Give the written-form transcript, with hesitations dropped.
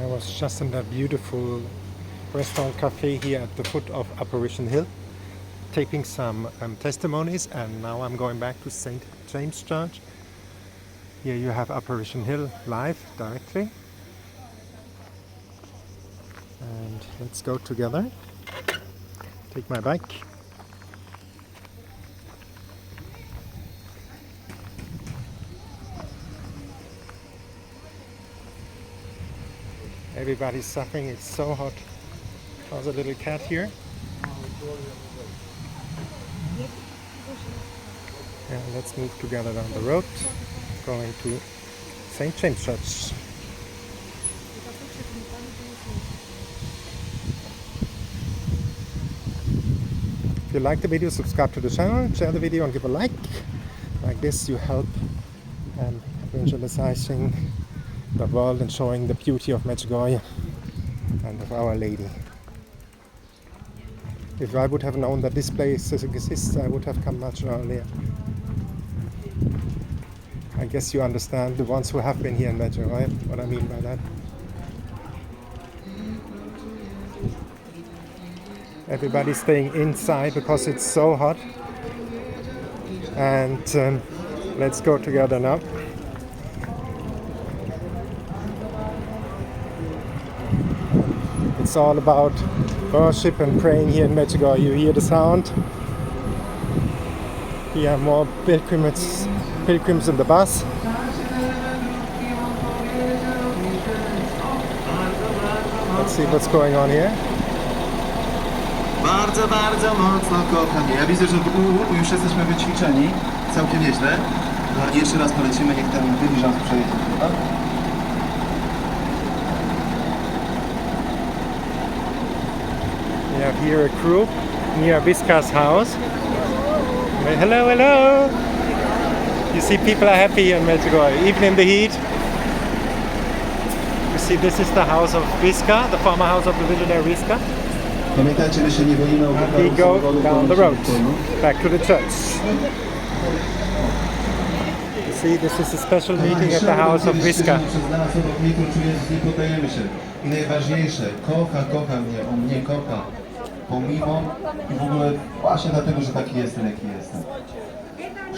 I was just in that beautiful restaurant cafe here at the foot of Apparition Hill, taping some testimonies, and now I'm going back to St. James Church. Here you have Apparition Hill live directly. And let's go together. Take my bike. Everybody's suffering, it's so hot. There's a little cat here. And let's move together down the road, going to St. James Church. If you like the video, subscribe to the channel, share the video and give a like. Like this you help evangelizing the world and showing the beauty of Medjugorje and of Our Lady. If I would have known that this place exists, I would have come much earlier. I guess you understand, the ones who have been here in Medjugorje, what I mean by that. Everybody's staying inside because it's so hot. And let's go together now. It's all about worship and praying here in Medjugorje. You hear the sound. Here are more pilgrims in the bus. Let's see what's going on here. Bardzo, bardzo mocno kocham. Ja widzę, że już jesteśmy wyćwiczeni. Całkiem nieźle. No, jeszcze raz polecimy, niech ten dyliżans przejedzie. Prawda? We have here a group near Vicka's house. Hello, hello! You see, people are happy here in Medjugorje, even in the heat. You see, this is the house of Vicka, the former house of the visionary Vicka. We go down the road, back to the church. You see, this is a special meeting at the house of Vicka. Najważniejsze, kocha mnie, on mnie kocha. Pomimo i w ogóle właśnie dlatego, że taki jestem, jaki jestem.